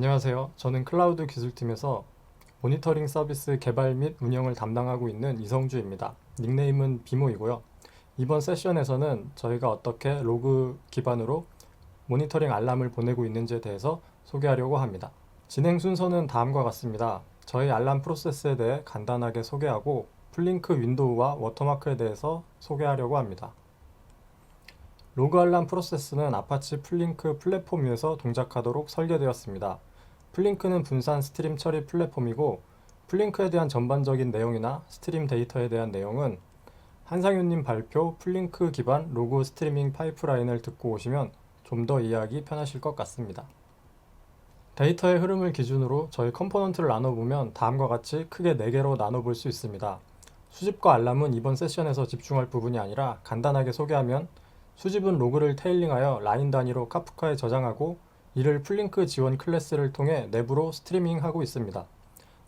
안녕하세요. 저는 클라우드 기술팀에서 모니터링 서비스 개발 및 운영을 담당하고 있는 이성주입니다. 닉네임은 비모이고요. 이번 세션에서는 저희가 어떻게 로그 기반으로 모니터링 알람을 보내고 있는지에 대해서 소개하려고 합니다. 진행 순서는 다음과 같습니다. 저희 알람 프로세스에 대해 간단하게 소개하고 플링크 윈도우와 워터마크에 대해서 소개하려고 합니다. 로그 알람 프로세스는 아파치 플링크 플랫폼 위에서 동작하도록 설계되었습니다. 플링크는 분산 스트림 처리 플랫폼이고 플링크에 대한 전반적인 내용이나 스트림 데이터에 대한 내용은 한상윤님 발표 플링크 기반 로그 스트리밍 파이프라인을 듣고 오시면 좀 더 이해하기 편하실 것 같습니다. 데이터의 흐름을 기준으로 저희 컴포넌트를 나눠보면 다음과 같이 크게 4개로 나눠볼 수 있습니다. 수집과 알람은 이번 세션에서 집중할 부분이 아니라 간단하게 소개하면 수집은 로그를 테일링하여 라인 단위로 카프카에 저장하고 이를 플링크 지원 클래스를 통해 내부로 스트리밍하고 있습니다.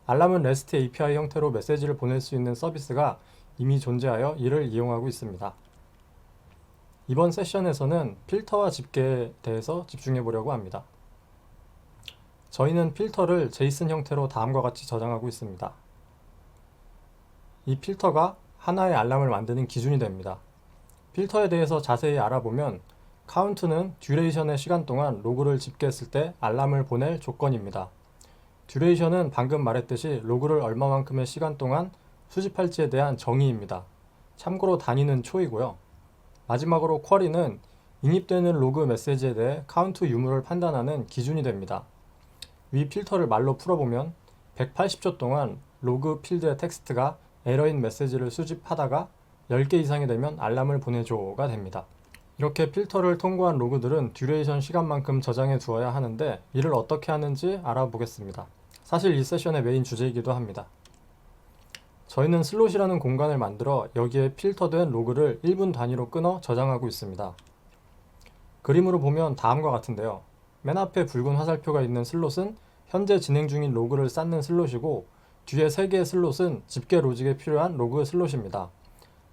알람은 REST API 형태로 메시지를 보낼 수 있는 서비스가 이미 존재하여 이를 이용하고 있습니다. 이번 세션에서는 필터와 집계에 대해서 집중해 보려고 합니다. 저희는 필터를 JSON 형태로 다음과 같이 저장하고 있습니다. 이 필터가 하나의 알람을 만드는 기준이 됩니다. 필터에 대해서 자세히 알아보면 카운트는 듀레이션의 시간 동안 로그를 집계했을 때 알람을 보낼 조건입니다. 듀레이션은 방금 말했듯이 로그를 얼마만큼의 시간 동안 수집할지에 대한 정의입니다. 참고로 단위는 초이고요. 마지막으로 쿼리는 인입되는 로그 메시지에 대해 카운트 유무를 판단하는 기준이 됩니다. 위 필터를 말로 풀어보면 180초 동안 로그 필드의 텍스트가 에러인 메시지를 수집하다가 10개 이상이 되면 알람을 보내줘가 됩니다. 이렇게 필터를 통과한 로그들은 듀레이션 시간만큼 저장해 두어야 하는데 이를 어떻게 하는지 알아보겠습니다. 사실 이 세션의 메인 주제이기도 합니다. 저희는 슬롯이라는 공간을 만들어 여기에 필터된 로그를 1분 단위로 끊어 저장하고 있습니다. 그림으로 보면 다음과 같은데요. 맨 앞에 붉은 화살표가 있는 슬롯은 현재 진행 중인 로그를 쌓는 슬롯이고 뒤에 3개의 슬롯은 집계 로직에 필요한 로그 슬롯입니다.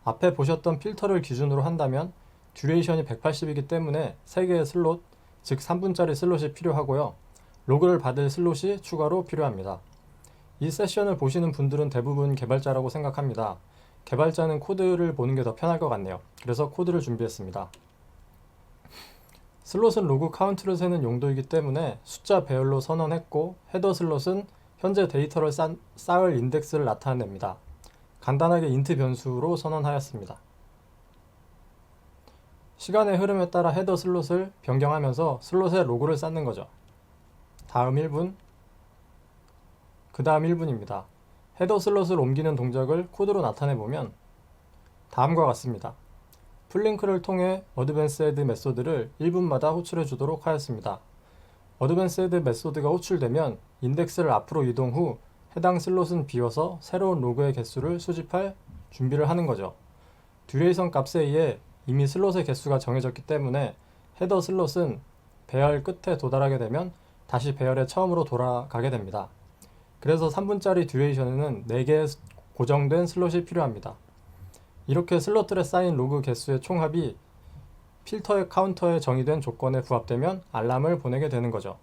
앞에 보셨던 필터를 기준으로 한다면 듀레이션이 180이기 때문에 3개의 슬롯, 즉 3분짜리 슬롯이 필요하고요. 로그를 받을 슬롯이 추가로 필요합니다. 이 세션을 보시는 분들은 대부분 개발자라고 생각합니다. 개발자는 코드를 보는 게 더 편할 것 같네요. 그래서 코드를 준비했습니다. 슬롯은 로그 카운트를 세는 용도이기 때문에 숫자 배열로 선언했고 헤더 슬롯은 현재 데이터를 쌓을 인덱스를 나타냅니다. 간단하게 인트 변수로 선언하였습니다. 시간의 흐름에 따라 헤더 슬롯을 변경하면서 슬롯에 로그를 쌓는 거죠. 다음 1분, 그 다음 1분입니다. 헤더 슬롯을 옮기는 동작을 코드로 나타내보면 다음과 같습니다. 플링크를 통해 어드밴스드 메소드를 1분마다 호출해 주도록 하였습니다. 어드밴스드 메소드가 호출되면 인덱스를 앞으로 이동 후 해당 슬롯은 비워서 새로운 로그의 개수를 수집할 준비를 하는 거죠. 듀레이션 값에 의해 이미 슬롯의 개수가 정해졌기 때문에 헤더 슬롯은 배열 끝에 도달하게 되면 다시 배열의 처음으로 돌아가게 됩니다. 그래서 3분짜리 듀레이션에는 4개의 고정된 슬롯이 필요합니다. 이렇게 슬롯들에 쌓인 로그 개수의 총합이 필터의 카운터에 정의된 조건에 부합되면 알람을 보내게 되는 거죠.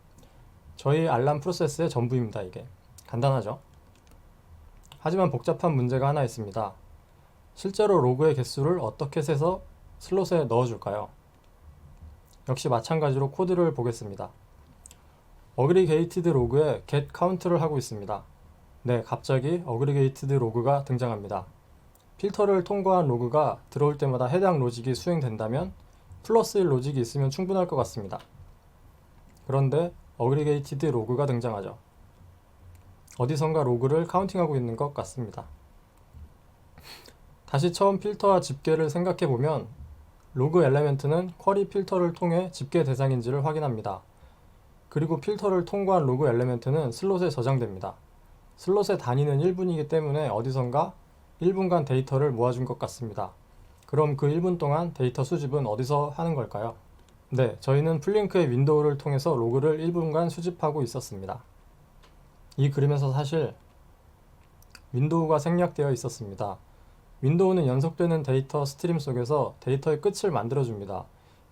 저희 알람 프로세스의 전부입니다. 이게 간단하죠? 하지만 복잡한 문제가 하나 있습니다. 실제로 로그의 개수를 어떻게 세서 슬롯에 넣어줄까요? 역시 마찬가지로 코드를 보겠습니다. 어그리게이티드 로그에 get count를 하고 있습니다. 네, 갑자기 어그리게이티드 로그가 등장합니다. 필터를 통과한 로그가 들어올 때마다 해당 로직이 수행된다면 플러스 1 로직이 있으면 충분할 것 같습니다. 그런데 어그리게이티드 로그가 등장하죠. 어디선가 로그를 카운팅하고 있는 것 같습니다. 다시 처음 필터와 집계를 생각해보면 로그 엘레멘트는 쿼리 필터를 통해 집계 대상인지를 확인합니다. 그리고 필터를 통과한 로그 엘레멘트는 슬롯에 저장됩니다. 슬롯의 단위는 1분이기 때문에 어디선가 1분간 데이터를 모아준 것 같습니다. 그럼 그 1분 동안 데이터 수집은 어디서 하는 걸까요? 네, 저희는 플링크의 윈도우를 통해서 로그를 1분간 수집하고 있었습니다. 이 그림에서 사실 윈도우가 생략되어 있었습니다. 윈도우는 연속되는 데이터 스트림 속에서 데이터의 끝을 만들어줍니다.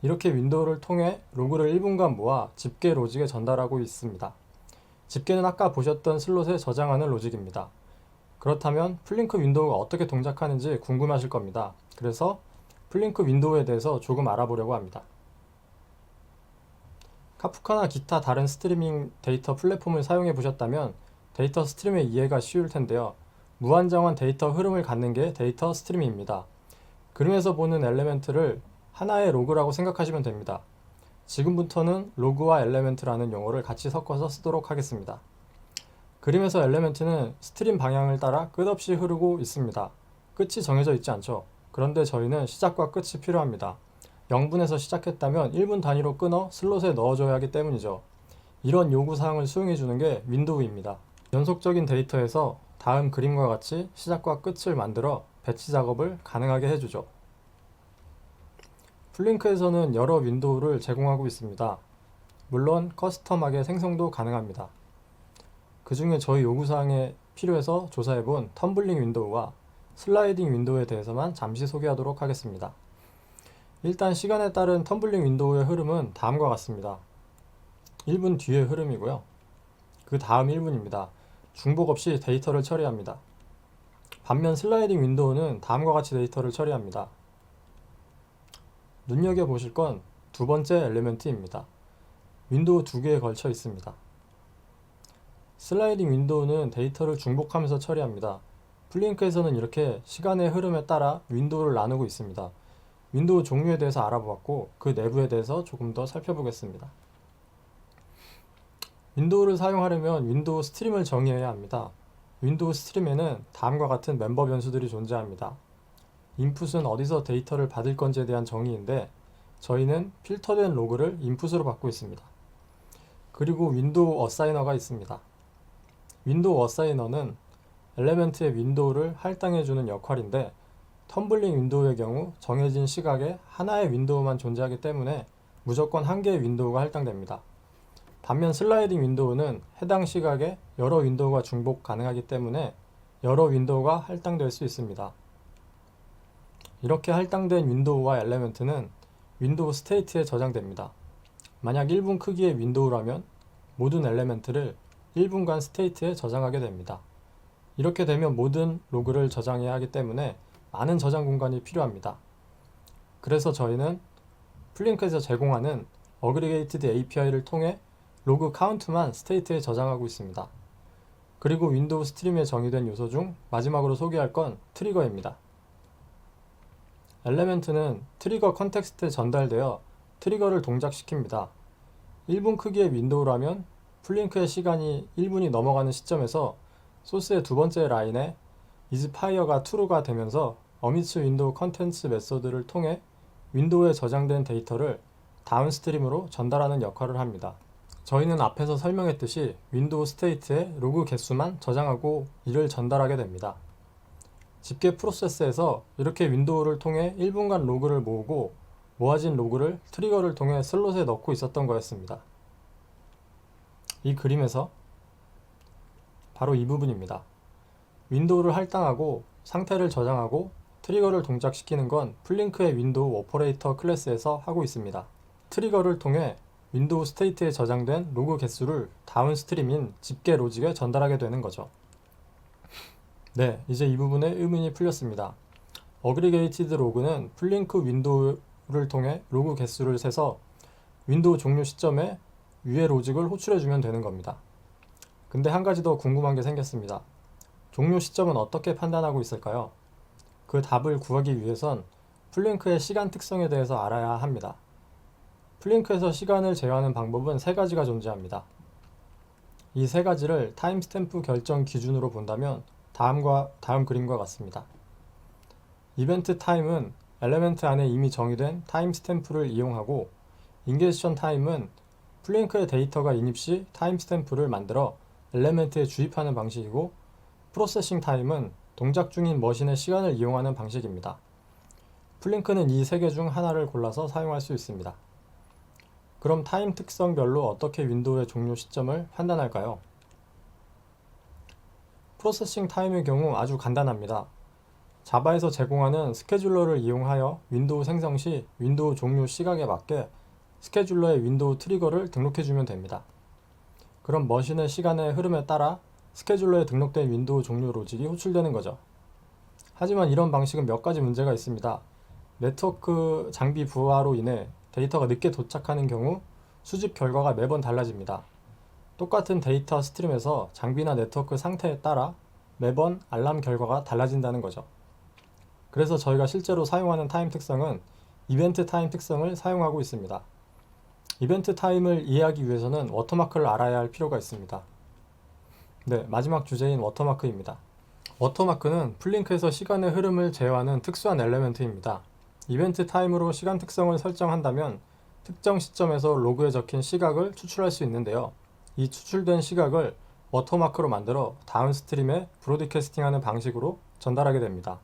이렇게 윈도우를 통해 로그를 1분간 모아 집계 로직에 전달하고 있습니다. 집게는 아까 보셨던 슬롯에 저장하는 로직입니다. 그렇다면 플링크 윈도우가 어떻게 동작하는지 궁금하실 겁니다. 그래서 플링크 윈도우에 대해서 조금 알아보려고 합니다. 카프카나 기타 다른 스트리밍 데이터 플랫폼을 사용해 보셨다면 데이터 스트림의 이해가 쉬울 텐데요. 무한정한 데이터 흐름을 갖는 게 데이터 스트림입니다. 그림에서 보는 엘레멘트를 하나의 로그라고 생각하시면 됩니다. 지금부터는 로그와 엘레멘트라는 용어를 같이 섞어서 쓰도록 하겠습니다. 그림에서 엘레멘트는 스트림 방향을 따라 끝없이 흐르고 있습니다. 끝이 정해져 있지 않죠. 그런데 저희는 시작과 끝이 필요합니다. 0분에서 시작했다면 1분 단위로 끊어 슬롯에 넣어줘야 하기 때문이죠. 이런 요구사항을 수행해주는 게 윈도우입니다. 연속적인 데이터에서 다음 그림과 같이 시작과 끝을 만들어 배치 작업을 가능하게 해주죠. 플링크에서는 여러 윈도우를 제공하고 있습니다. 물론 커스텀하게 생성도 가능합니다. 그 중에 저희 요구사항에 필요해서 조사해본 텀블링 윈도우와 슬라이딩 윈도우에 대해서만 잠시 소개하도록 하겠습니다. 일단 시간에 따른 텀블링 윈도우의 흐름은 다음과 같습니다. 1분 뒤의 흐름이고요. 그 다음 1분입니다. 중복 없이 데이터를 처리합니다. 반면 슬라이딩 윈도우는 다음과 같이 데이터를 처리합니다. 눈여겨보실 건 두 번째 엘리멘트입니다. 윈도우 두 개에 걸쳐 있습니다. 슬라이딩 윈도우는 데이터를 중복하면서 처리합니다. 플링크에서는 이렇게 시간의 흐름에 따라 윈도우를 나누고 있습니다. 윈도우 종류에 대해서 알아보았고 그 내부에 대해서 조금 더 살펴보겠습니다. 윈도우를 사용하려면 윈도우 스트림을 정의해야 합니다. 윈도우 스트림에는 다음과 같은 멤버 변수들이 존재합니다. 인풋은 어디서 데이터를 받을 건지에 대한 정의인데 저희는 필터된 로그를 인풋으로 받고 있습니다. 그리고 윈도우 어사이너가 있습니다. 윈도우 어사이너는 엘레멘트의 윈도우를 할당해주는 역할인데 텀블링 윈도우의 경우 정해진 시각에 하나의 윈도우만 존재하기 때문에 무조건 한 개의 윈도우가 할당됩니다. 반면 슬라이딩 윈도우는 해당 시각에 여러 윈도우가 중복 가능하기 때문에 여러 윈도우가 할당될 수 있습니다. 이렇게 할당된 윈도우와 엘레멘트는 윈도우 스테이트에 저장됩니다. 만약 1분 크기의 윈도우라면 모든 엘레멘트를 1분간 스테이트에 저장하게 됩니다. 이렇게 되면 모든 로그를 저장해야 하기 때문에 많은 저장 공간이 필요합니다. 그래서 저희는 플링크에서 제공하는 어그리게이티드 API를 통해 로그 카운트만 스테이트에 저장하고 있습니다. 그리고 윈도우 스트림에 정의된 요소 중 마지막으로 소개할 건 트리거입니다. 엘레멘트는 트리거 컨텍스트에 전달되어 트리거를 동작시킵니다. 1분 크기의 윈도우라면 플링크의 시간이 1분이 넘어가는 시점에서 소스의 두 번째 라인에 isFire가 true가 되면서 어미츠 윈도우 컨텐츠 메소드를 통해 윈도우에 저장된 데이터를 다운스트림으로 전달하는 역할을 합니다. 저희는 앞에서 설명했듯이 윈도우 스테이트에 로그 개수만 저장하고 이를 전달하게 됩니다. 집계 프로세스에서 이렇게 윈도우를 통해 1분간 로그를 모으고 모아진 로그를 트리거를 통해 슬롯에 넣고 있었던 거였습니다. 이 그림에서 바로 이 부분입니다. 윈도우를 할당하고 상태를 저장하고 트리거를 동작시키는 건 플링크의 윈도우 오퍼레이터 클래스에서 하고 있습니다. 트리거를 통해 윈도우 스테이트에 저장된 로그 개수를 다운스트림인 집계 로직에 전달하게 되는 거죠. 네, 이제 이 부분에 의문이 풀렸습니다. 어그리게이티드 로그는 플링크 윈도우를 통해 로그 개수를 세서 윈도우 종료 시점에 위의 로직을 호출해주면 되는 겁니다. 근데 한 가지 더 궁금한 게 생겼습니다. 종료 시점은 어떻게 판단하고 있을까요? 그 답을 구하기 위해선 플링크의 시간 특성에 대해서 알아야 합니다. 플링크에서 시간을 제어하는 방법은 세 가지가 존재합니다. 이 세 가지를 타임스탬프 결정 기준으로 본다면 다음 그림과 같습니다. 이벤트 타임은 엘레멘트 안에 이미 정의된 타임스탬프를 이용하고 인게션 타임은 플링크의 데이터가 인입 시 타임스탬프를 만들어 엘레멘트에 주입하는 방식이고 프로세싱 타임은 동작 중인 머신의 시간을 이용하는 방식입니다. 플링크는 이 세 개 중 하나를 골라서 사용할 수 있습니다. 그럼 타임 특성별로 어떻게 윈도우의 종료 시점을 판단할까요? 프로세싱 타임의 경우 아주 간단합니다. 자바에서 제공하는 스케줄러를 이용하여 윈도우 생성 시 윈도우 종료 시각에 맞게 스케줄러의 윈도우 트리거를 등록해주면 됩니다. 그럼 머신의 시간의 흐름에 따라 스케줄러에 등록된 윈도우 종료 로직이 호출되는 거죠. 하지만 이런 방식은 몇 가지 문제가 있습니다. 네트워크 장비 부하로 인해 데이터가 늦게 도착하는 경우 수집 결과가 매번 달라집니다. 똑같은 데이터 스트림에서 장비나 네트워크 상태에 따라 매번 알람 결과가 달라진다는 거죠. 그래서 저희가 실제로 사용하는 타임 특성은 이벤트 타임 특성을 사용하고 있습니다. 이벤트 타임을 이해하기 위해서는 워터마크를 알아야 할 필요가 있습니다. 네, 마지막 주제인 워터마크입니다. 워터마크는 플링크에서 시간의 흐름을 제어하는 특수한 엘레멘트입니다. 이벤트 타임으로 시간 특성을 설정한다면 특정 시점에서 로그에 적힌 시각을 추출할 수 있는데요. 이 추출된 시각을 워터마크로 만들어 다운 스트림에 브로드캐스팅하는 방식으로 전달하게 됩니다.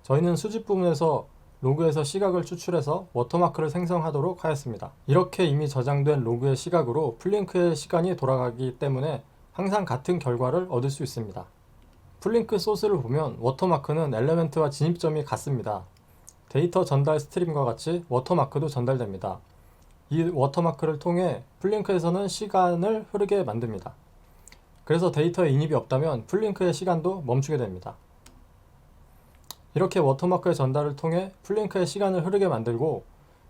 저희는 수집 부분에서 로그에서 시각을 추출해서 워터마크를 생성하도록 하였습니다. 이렇게 이미 저장된 로그의 시각으로 플링크의 시간이 돌아가기 때문에 항상 같은 결과를 얻을 수 있습니다. 플링크 소스를 보면 워터마크는 엘레멘트와 진입점이 같습니다. 데이터 전달 스트림과 같이 워터마크도 전달됩니다. 이 워터마크를 통해 플링크에서는 시간을 흐르게 만듭니다. 그래서 데이터에 인입이 없다면 플링크의 시간도 멈추게 됩니다. 이렇게 워터마크의 전달을 통해 플링크의 시간을 흐르게 만들고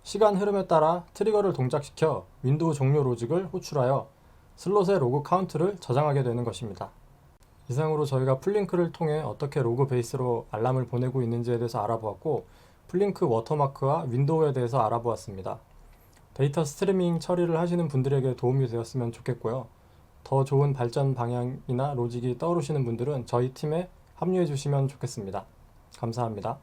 시간 흐름에 따라 트리거를 동작시켜 윈도우 종료 로직을 호출하여 슬롯의 로그 카운트를 저장하게 되는 것입니다. 이상으로 저희가 플링크를 통해 어떻게 로그 베이스로 알람을 보내고 있는지에 대해서 알아보았고 플링크 워터마크와 윈도우에 대해서 알아보았습니다. 데이터 스트리밍 처리를 하시는 분들에게 도움이 되었으면 좋겠고요. 더 좋은 발전 방향이나 로직이 떠오르시는 분들은 저희 팀에 합류해 주시면 좋겠습니다. 감사합니다.